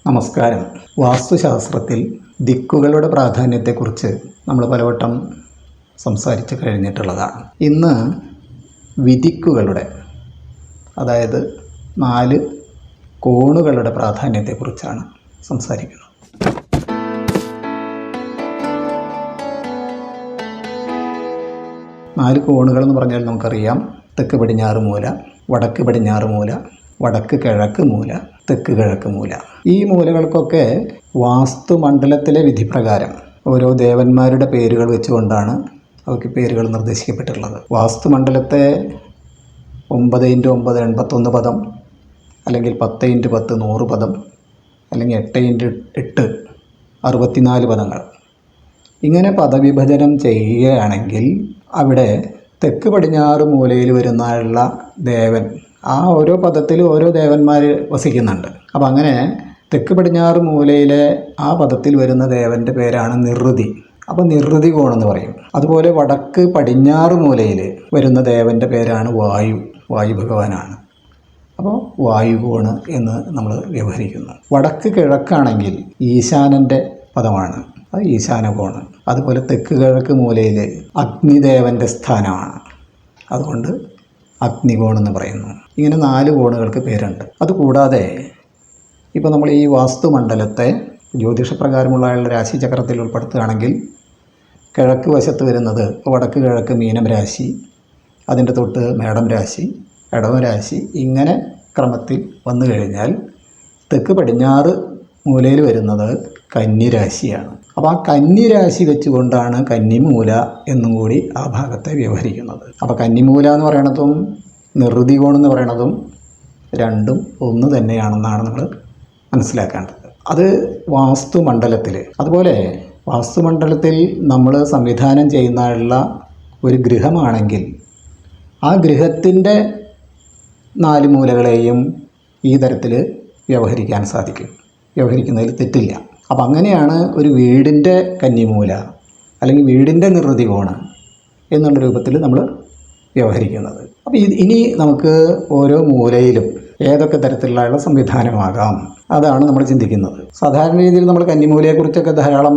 നമസ്കാരം. വാസ്തുശാസ്ത്രത്തിൽ ദിക്കുകളുടെ പ്രാധാന്യത്തെക്കുറിച്ച് നമ്മൾ പലവട്ടം സംസാരിച്ച് കഴിഞ്ഞിട്ടുള്ളതാണ്. ഇന്ന് വിദിക്കുകളുടെ, അതായത് 4 കോണുകളുടെ പ്രാധാന്യത്തെക്കുറിച്ചാണ് സംസാരിക്കുന്നത്. നാല് കോണുകളെന്ന് പറഞ്ഞാൽ നമുക്കറിയാം, തെക്ക് പടിഞ്ഞാറ് മൂല, വടക്ക് പടിഞ്ഞാറ് മൂല, വടക്ക് കിഴക്ക് മൂല, തെക്ക് കിഴക്ക് മൂല. ഈ മൂലകൾക്കൊക്കെ വാസ്തുമണ്ഡലത്തിലെ വിധിപ്രകാരം ഓരോ ദേവന്മാരുടെ പേരുകൾ വെച്ചുകൊണ്ടാണ് അവർക്ക് പേരുകൾ നിർദ്ദേശിക്കപ്പെട്ടിട്ടുള്ളത്. വാസ്തുമണ്ഡലത്തെ 9x9 81 പദം, അല്ലെങ്കിൽ 10x10 100 പദം, അല്ലെങ്കിൽ 8x8 64 പദങ്ങൾ, ഇങ്ങനെ പദവിഭജനം ചെയ്യുകയാണെങ്കിൽ അവിടെ തെക്ക് പടിഞ്ഞാറ് മൂലയിൽ വരുന്ന ദേവൻ, ആ ഓരോ പദത്തിലും ഓരോ ദേവന്മാർ വസിക്കുന്നുണ്ട്. അപ്പം അങ്ങനെ തെക്ക് പടിഞ്ഞാറ് മൂലയിലെ ആ പദത്തിൽ വരുന്ന ദേവൻ്റെ പേരാണ് നിർഋതി. അപ്പോൾ നിർഋതി കോണെന്ന് പറയും. അതുപോലെ വടക്ക് പടിഞ്ഞാറ് മൂലയിൽ വരുന്ന ദേവൻ്റെ പേരാണ് വായു ഭഗവാനാണ്. അപ്പോൾ വായുകോണ് എന്ന് നമ്മൾ വ്യവഹരിക്കുന്നു. വടക്ക് കിഴക്കാണെങ്കിൽ ഈശാനൻ്റെ പദമാണ്, അത് ഈശാനകോണ്. അതുപോലെ തെക്ക് കിഴക്ക് മൂലയിൽ അഗ്നിദേവൻ്റെ സ്ഥാനമാണ്, അതുകൊണ്ട് അഗ്നികോണെന്ന് പറയുന്നു. ഇങ്ങനെ 4 കോണുകൾക്ക് പേരുണ്ട്. അതുകൂടാതെ ഇപ്പോൾ നമ്മൾ ഈ വാസ്തുമണ്ഡലത്തെ ജ്യോതിഷപ്രകാരമുള്ള രാശിചക്രത്തിൽ ഉൾപ്പെടുത്തുകയാണെങ്കിൽ കിഴക്ക് വശത്ത് വരുന്നത് വടക്ക് കിഴക്ക് മീനം രാശി, അതിൻ്റെ തൊട്ട് മേടം രാശി, ഇടവം രാശി, ഇങ്ങനെ ക്രമത്തിൽ വന്നു കഴിഞ്ഞാൽ തെക്ക് പടിഞ്ഞാറ് മൂലയിൽ വരുന്നത് കന്നിരാശിയാണ്. അപ്പോൾ ആ കന്നിരാശി വെച്ചുകൊണ്ടാണ് കന്നിമൂല എന്നും കൂടി ആ ഭാഗത്തെ വ്യവഹരിക്കുന്നത്. അപ്പോൾ കന്നിമൂല എന്ന് പറയണതും നിർഋതി കോണെന്ന് പറയണതും രണ്ടും ഒന്ന് തന്നെയാണെന്നാണ് നമ്മൾ മനസ്സിലാക്കേണ്ടത്. അത് വാസ്തുമണ്ഡലത്തിൽ. അതുപോലെ വാസ്തുമണ്ഡലത്തിൽ നമ്മൾ സംവിധാനം ചെയ്യുന്ന ഒരു ഗൃഹമാണെങ്കിൽ ആ ഗൃഹത്തിൻ്റെ 4 മൂലകളെയും ഈ തരത്തിൽ വ്യവഹരിക്കാൻ സാധിക്കും. വ്യവഹരിക്കുന്നതിൽ തെറ്റില്ല. അപ്പം അങ്ങനെയാണ് ഒരു വീടിൻ്റെ കന്നിമൂല അല്ലെങ്കിൽ വീടിൻ്റെ നിർഋതി കോണ് എന്നുള്ള രൂപത്തിൽ നമ്മൾ വ്യവഹരിക്കുന്നത്. അപ്പോൾ ഇനി നമുക്ക് ഓരോ മൂലയിലും ഏതൊക്കെ തരത്തിലുള്ള സംവിധാനമാകാം, അതാണ് നമ്മൾ ചിന്തിക്കുന്നത്. സാധാരണ രീതിയിൽ നമ്മൾ കന്നിമൂലയെക്കുറിച്ചൊക്കെ ധാരാളം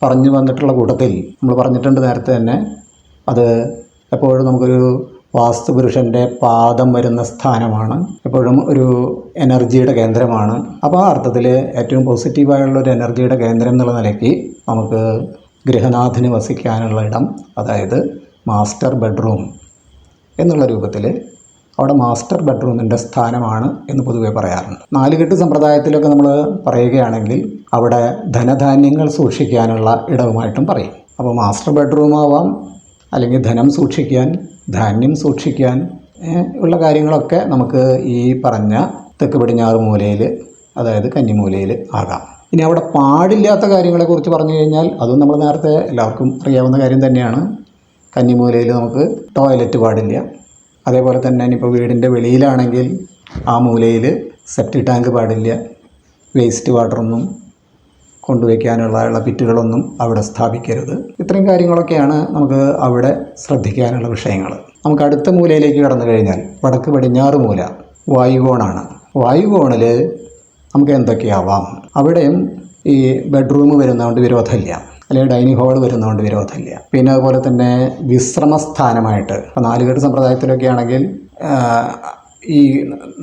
പറഞ്ഞു വന്നിട്ടുള്ള കൂട്ടത്തിൽ നമ്മൾ പറഞ്ഞിട്ടുണ്ട് നേരത്തെ തന്നെ, അത് എപ്പോഴും നമുക്കൊരു വാസ്തുപുരുഷൻ്റെ പാദം വരുന്ന സ്ഥാനമാണ്, എപ്പോഴും ഒരു എനർജിയുടെ കേന്ദ്രമാണ്. അപ്പോൾ ആ അർത്ഥത്തിൽ ഏറ്റവും പോസിറ്റീവായുള്ളൊരു എനർജിയുടെ കേന്ദ്രം എന്നുള്ള നിലയ്ക്ക് നമുക്ക് ഗൃഹനാഥന് വസിക്കാനുള്ള ഇടം, അതായത് മാസ്റ്റർ ബെഡ്റൂം എന്നുള്ള രൂപത്തിൽ അവിടെ മാസ്റ്റർ ബെഡ്റൂമിൻ്റെ സ്ഥാനമാണ് എന്ന് പൊതുവെ പറയാറുണ്ട്. 4 കെട്ട് സമ്പ്രദായത്തിലൊക്കെ നമ്മൾ പറയുകയാണെങ്കിൽ അവിടെ ധനധാന്യങ്ങൾ സൂക്ഷിക്കാനുള്ള ഇടവുമായിട്ടും പറയും. അപ്പോൾ മാസ്റ്റർ ബെഡ്റൂം ആവാം, അല്ലെങ്കിൽ ധനം സൂക്ഷിക്കാൻ, ധാന്യം സൂക്ഷിക്കാൻ ഉള്ള കാര്യങ്ങളൊക്കെ നമുക്ക് ഈ പറഞ്ഞ തെക്ക് പടിഞ്ഞാറ് മൂലയിൽ, അതായത് കന്നിമൂലയിൽ ആകാം. ഇനി അവിടെ പാടില്ലാത്ത കാര്യങ്ങളെക്കുറിച്ച് പറഞ്ഞു കഴിഞ്ഞാൽ അതും നമ്മൾ നേരത്തെ എല്ലാവർക്കും അറിയാവുന്ന കാര്യം തന്നെയാണ്. കന്നിമൂലയിൽ നമുക്ക് ടോയ്ലറ്റ് പാടില്ല. അതേപോലെ തന്നെ ഇനിയിപ്പോൾ വീടിൻ്റെ വെളിയിലാണെങ്കിൽ ആ മൂലയിൽ സെപ്റ്റി ടാങ്ക് പാടില്ല, വേസ്റ്റ് വാട്ടറൊന്നും കൊണ്ടുവയ്ക്കാനുള്ള പിറ്റുകളൊന്നും അവിടെ സ്ഥാപിക്കരുത്. ഇത്രയും കാര്യങ്ങളൊക്കെയാണ് നമുക്ക് അവിടെ ശ്രദ്ധിക്കാനുള്ള വിഷയങ്ങൾ. നമുക്ക് അടുത്ത മൂലയിലേക്ക് കടന്നു കഴിഞ്ഞാൽ വടക്ക് പടിഞ്ഞാറ് മൂല വായുകോണാണ്. വായുകോണിൽ നമുക്ക് എന്തൊക്കെയാവാം? അവിടെയും ഈ ബെഡ്റൂം വരുന്നതുകൊണ്ട് വിരോധമില്ല, അല്ലെങ്കിൽ ഡൈനിങ് ഹാൾ വരുന്നതുകൊണ്ട് വിരോധമില്ല. പിന്നെ അതുപോലെ തന്നെ വിശ്രമസ്ഥാനമായിട്ട് ഇപ്പോൾ 4 കെട്ട് സമ്പ്രദായത്തിലൊക്കെ ആണെങ്കിൽ ഈ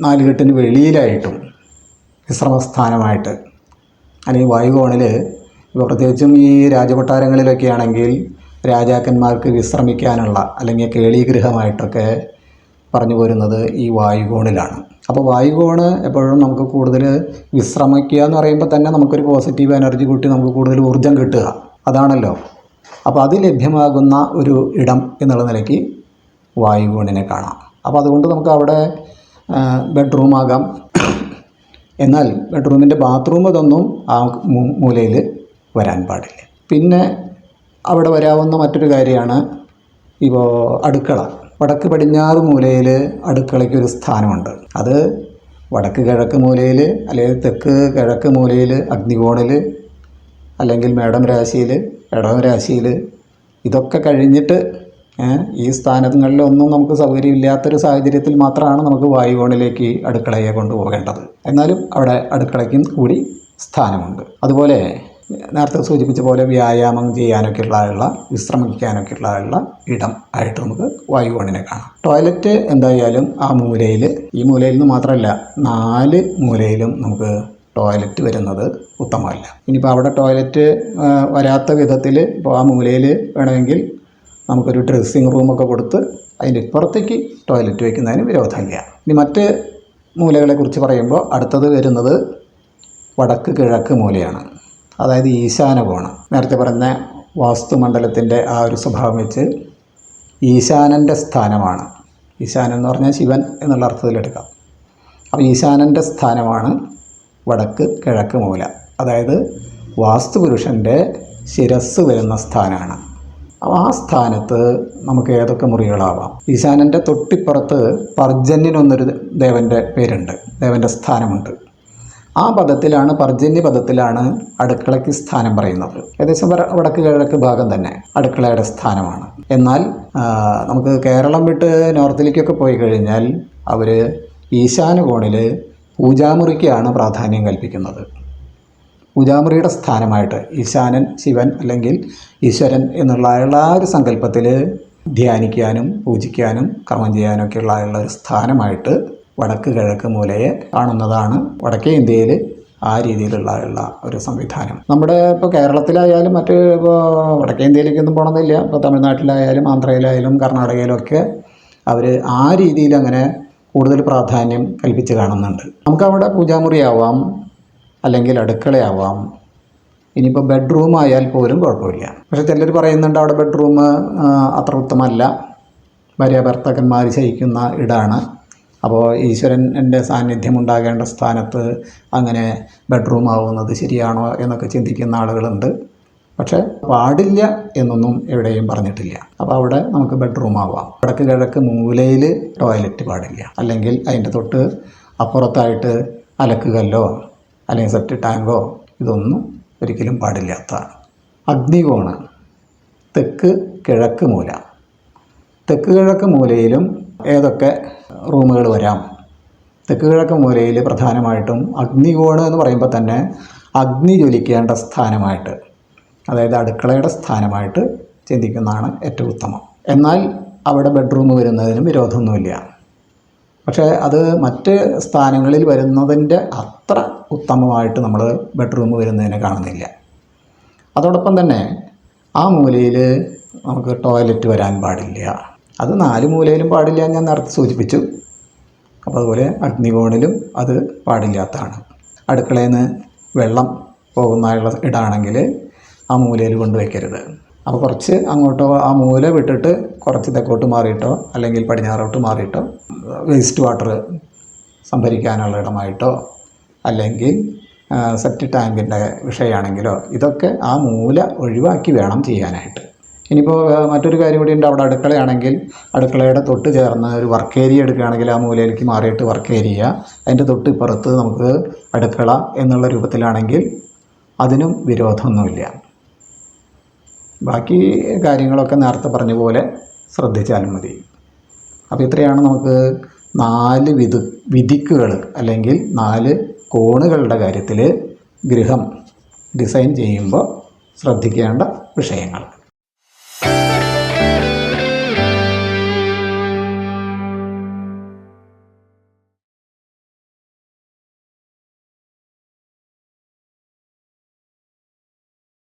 4 കെട്ടിന് വെളിയിലായിട്ടും വിശ്രമസ്ഥാനമായിട്ട്, അല്ലെങ്കിൽ വായുകോണിൽ ഇപ്പോൾ പ്രത്യേകിച്ചും ഈ രാജകൊട്ടാരങ്ങളിലൊക്കെ ആണെങ്കിൽ രാജാക്കന്മാർക്ക് വിശ്രമിക്കാനുള്ള അല്ലെങ്കിൽ കേളീഗൃഹമായിട്ടൊക്കെ പറഞ്ഞു പോരുന്നത് ഈ വായുകോണിലാണ്. അപ്പോൾ വായുകോണ് എപ്പോഴും നമുക്ക് കൂടുതൽ വിശ്രമിക്കുക എന്ന് പറയുമ്പോൾ തന്നെ നമുക്കൊരു പോസിറ്റീവ് എനർജി കൂട്ടി നമുക്ക് കൂടുതൽ ഊർജ്ജം കിട്ടുക, അതാണല്ലോ. അപ്പോൾ അത് ലഭ്യമാകുന്ന ഒരു ഇടം എന്നുള്ള നിലയ്ക്ക് വായുകോണിനെ കാണാം. അപ്പോൾ അതുകൊണ്ട് നമുക്ക് അവിടെ ബെഡ്റൂമാകാം. എന്നാൽ ബെഡ്റൂമിൻ്റെ ബാത്റൂം ഇതൊന്നും ആ മൂലയിൽ വരാൻ പാടില്ല. പിന്നെ അവിടെ വരാവുന്ന മറ്റൊരു കാര്യമാണ് ഇപ്പോൾ അടുക്കള. വടക്ക് പടിഞ്ഞാറ് മൂലയിൽ അടുക്കളയ്ക്കൊരു സ്ഥാനമുണ്ട്. അത് വടക്ക് കിഴക്ക് മൂലയിൽ, അല്ലെങ്കിൽ തെക്ക് കിഴക്ക് മൂലയിൽ അഗ്നികോണിൽ, അല്ലെങ്കിൽ മേടം രാശിയിൽ, ഇടവം രാശിയിൽ, ഇതൊക്കെ കഴിഞ്ഞിട്ട് ഈ സ്ഥാനങ്ങളിലൊന്നും നമുക്ക് സൗകര്യമില്ലാത്തൊരു സാഹചര്യത്തിൽ മാത്രമാണ് നമുക്ക് വായുകോണിലേക്ക് അടുക്കളയെ കൊണ്ടുപോകേണ്ടത്. എന്നാലും അവിടെ അടുക്കളയ്ക്കും കൂടി സ്ഥാനമുണ്ട്. അതുപോലെ നേരത്തെ സൂചിപ്പിച്ച പോലെ വ്യായാമം ചെയ്യാനൊക്കെ ഉള്ള വിശ്രമിക്കാനൊക്കെ ഉള്ള ഇടം ആയിട്ട് നമുക്ക് വായുകോണിനെ കാണാം. ടോയ്ലറ്റ് എന്തായാലും ആ മൂലയിൽ, ഈ മൂലയിൽ നിന്ന് മാത്രമല്ല 4 മൂലയിലും നമുക്ക് ടോയ്ലറ്റ് വരുന്നത് ഉത്തമമല്ല. ഇനിയിപ്പോൾ അവിടെ ടോയ്ലറ്റ് വരാത്ത വിധത്തിൽ ഇപ്പോൾ ആ മൂലയിൽ വേണമെങ്കിൽ നമുക്കൊരു ഡ്രസ്സിങ് റൂമൊക്കെ കൊടുത്ത് അതിൻ്റെ ഇപ്പുറത്തേക്ക് ടോയ്ലറ്റ് വയ്ക്കുന്നതിന് വിരോധമില്ല. ഇനി മറ്റ് മൂലകളെക്കുറിച്ച് പറയുമ്പോൾ അടുത്തത് വരുന്നത് വടക്ക് കിഴക്ക് മൂലയാണ്, അതായത് ഈശാനകോണം. നേരത്തെ പറഞ്ഞ വാസ്തുമണ്ഡലത്തിൻ്റെ ആ ഒരു സ്വഭാവം വെച്ച് ഈശാനൻ്റെ സ്ഥാനമാണ്, ഈശാനൻ എന്ന് പറഞ്ഞാൽ ശിവൻ എന്നുള്ള അർത്ഥത്തിലെടുക്കാം. അപ്പോൾ ഈശാനൻ്റെ സ്ഥാനമാണ് വടക്ക് കിഴക്ക് മൂല, അതായത് വാസ്തുപുരുഷൻ്റെ ശിരസ് വരുന്ന സ്ഥാനമാണ്. അപ്പോൾ ആ സ്ഥാനത്ത് നമുക്ക് ഏതൊക്കെ മുറികളാവാം? ഈശാനൻ്റെ തൊട്ടിപ്പുറത്ത് പർജന്യൻ എന്നൊരു ദേവൻ്റെ പേരുണ്ട്, ദേവൻ്റെ സ്ഥാനമുണ്ട്. ആ പദത്തിലാണ്, പർജന്യ പദത്തിലാണ് അടുക്കളയ്ക്ക് സ്ഥാനം പറയുന്നത്. ഏകദേശം വടക്ക് കിഴക്ക് ഭാഗം തന്നെ അടുക്കളയുടെ സ്ഥാനമാണ്. എന്നാൽ നമുക്ക് കേരളം വിട്ട് നോർത്തിലേക്കൊക്കെ പോയി കഴിഞ്ഞാൽ അവർ ഈശാന കോണിൽ പൂജാമുറിക്കാണ് പ്രാധാന്യം കൽപ്പിക്കുന്നത്. പൂജാമുറിയുടെ സ്ഥാനമായിട്ട് ഈശാനൻ ശിവൻ അല്ലെങ്കിൽ ഈശ്വരൻ എന്നുള്ള ആ ഒരു സങ്കല്പത്തിൽ ധ്യാനിക്കാനും പൂജിക്കാനും കർമ്മം ചെയ്യാനൊക്കെയുള്ള ഒരു സ്ഥാനമായിട്ട് വടക്ക് കിഴക്ക് മൂലയെ കാണുന്നതാണ് വടക്കേ ഇന്ത്യയിൽ ആ രീതിയിലുള്ള ഒരു സംവിധാനം. നമ്മുടെ ഇപ്പോൾ കേരളത്തിലായാലും മറ്റ് ഇപ്പോൾ വടക്കേ ഇന്ത്യയിലേക്കൊന്നും പോകണമെന്നില്ല, ഇപ്പോൾ തമിഴ്നാട്ടിലായാലും ആന്ധ്രയിലായാലും കർണാടകയിലും ഒക്കെ അവർ ആ രീതിയിൽ അങ്ങനെ കൂടുതൽ പ്രാധാന്യം കൽപ്പിച്ച് കാണുന്നുണ്ട്. നമുക്കവിടെ പൂജാമുറിയാവാം, അല്ലെങ്കിൽ അടുക്കളയാവാം, ഇനിയിപ്പോൾ ബെഡ്റൂം ആയാൽ പോലും കുഴപ്പമില്ല. പക്ഷേ ചിലർ പറയുന്നുണ്ട് അവിടെ ബെഡ്റൂം അത്ര ഉത്തമമല്ല, ഭാര്യ ഭർത്താക്കന്മാർ ശയിക്കുന്ന ഇടമാണ്, അപ്പോൾ ഈശ്വരൻ്റെ സാന്നിധ്യം ഉണ്ടാകേണ്ട സ്ഥാനത്ത് അങ്ങനെ ബെഡ്റൂം ആവുന്നത് ശരിയാണോ എന്നൊക്കെ ചിന്തിക്കുന്ന ആളുകളുണ്ട്. പക്ഷേ പാടില്ല എന്നൊന്നും എവിടെയും പറഞ്ഞിട്ടില്ല. അപ്പോൾ അവിടെ നമുക്ക് ബെഡ്റൂം ആവാം. വടക്ക് കിഴക്ക് മൂലയിൽ ടോയ്ലറ്റ് പാടില്ല, അല്ലെങ്കിൽ അതിൻ്റെ തൊട്ട് അപ്പുറത്തായിട്ട് അലക്കുകല്ലോ അല്ലെങ്കിൽ സെപ്റ്റിക് ടാങ്കോ ഇതൊന്നും ഒരിക്കലും പാടില്ലാത്തതാണ്. അഗ്നികോണ് തെക്ക് കിഴക്ക് മൂല. തെക്ക് കിഴക്ക് മൂലയിലും ഏതൊക്കെ റൂമുകൾ വരാം? തെക്ക് കിഴക്ക് മൂലയിൽ പ്രധാനമായിട്ടും അഗ്നികോണ് എന്ന് പറയുമ്പോൾ തന്നെ അഗ്നി ജ്വലിക്കേണ്ട സ്ഥാനമായിട്ട്, അതായത് അടുക്കളയുടെ സ്ഥാനമായിട്ട് ചിന്തിക്കുന്നതാണ് ഏറ്റവും ഉത്തമം. എന്നാൽ അവിടെ ബെഡ്റൂം വരുന്നതിന് വിരോധമൊന്നുമില്ല. പക്ഷേ അത് മറ്റ് സ്ഥാനങ്ങളിൽ വരുന്നതിൻ്റെ അത്ര ഉത്തമമായിട്ട് നമ്മൾ ബെഡ്റൂം വരുന്നതിനെ കാണുന്നില്ല. അതോടൊപ്പം തന്നെ ആ മൂലയിൽ നമുക്ക് ടോയ്ലറ്റ് വരാൻ പാടില്ല. അത് 4 മൂലയിലും പാടില്ല, ഞാൻ നേരത്തെ സൂചിപ്പിച്ചു. അപ്പോൾ അതുപോലെ അഗ്നികോണിലും അത് പാടില്ലാത്തതാണ്. അടുക്കളയിൽ നിന്ന് വെള്ളം പോകുന്നതായുള്ള ഇടാണെങ്കിൽ ആ മൂലയിൽ കൊണ്ടുവയ്ക്കരുത്. അപ്പോൾ കുറച്ച് അങ്ങോട്ടോ ആ മൂല വിട്ടിട്ട് കുറച്ച് തെക്കോട്ട് മാറിയിട്ടോ അല്ലെങ്കിൽ പടിഞ്ഞാറോട്ട് മാറിയിട്ടോ വേസ്റ്റ് വാട്ടർ സംഭരിക്കാനുള്ള ഇടമായിട്ടോ അല്ലെങ്കിൽ സെപ്റ്റിക് ടാങ്കിൻ്റെ വിഷയമാണെങ്കിലോ ഇതൊക്കെ ആ മൂല ഒഴിവാക്കി വേണം ചെയ്യാനായിട്ട്. ഇനിയിപ്പോൾ മറ്റൊരു കാര്യം കൂടി ഉണ്ട്. അവിടെ അടുക്കളയാണെങ്കിൽ അടുക്കളയുടെ തൊട്ട് ചേർന്ന് ഒരു വർക്ക് ഏരിയ എടുക്കുകയാണെങ്കിൽ ആ മൂലയിലേക്ക് മാറിയിട്ട് വർക്ക് ഏരിയ, അതിൻ്റെ തൊട്ട് ഇപ്പുറത്ത് നമുക്ക് അടുക്കള എന്നുള്ള രൂപത്തിലാണെങ്കിൽ അതിനും വിരോധമൊന്നുമില്ല. ബാക്കി കാര്യങ്ങളൊക്കെ നേരത്തെ പറഞ്ഞ പോലെ ശ്രദ്ധിച്ചാലും മതി. അപ്പോൾ ഇത്രയാണ് നമുക്ക് 4 വിധിക്കുകൾ അല്ലെങ്കിൽ 4 കോണുകളുടെ കാര്യത്തിൽ ഗൃഹം ഡിസൈൻ ചെയ്യുമ്പോൾ ശ്രദ്ധിക്കേണ്ട വിഷയങ്ങൾ.